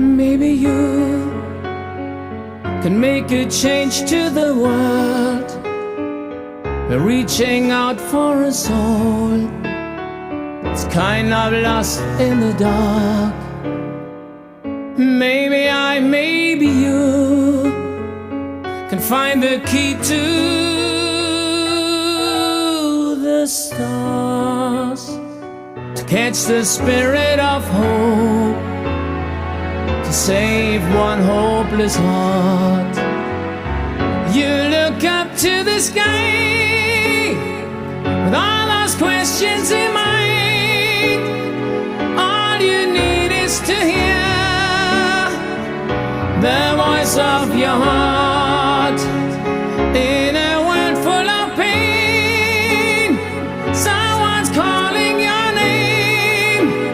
Maybe you can make a change to the world by reaching out for a soul. It's kind of lost in the dark. Maybe maybe you can find the key to the stars, to catch the spirit of hope, to save one hopeless heart. You look up to the sky with all those questions in mind. All you need is to hear the voice of your heart.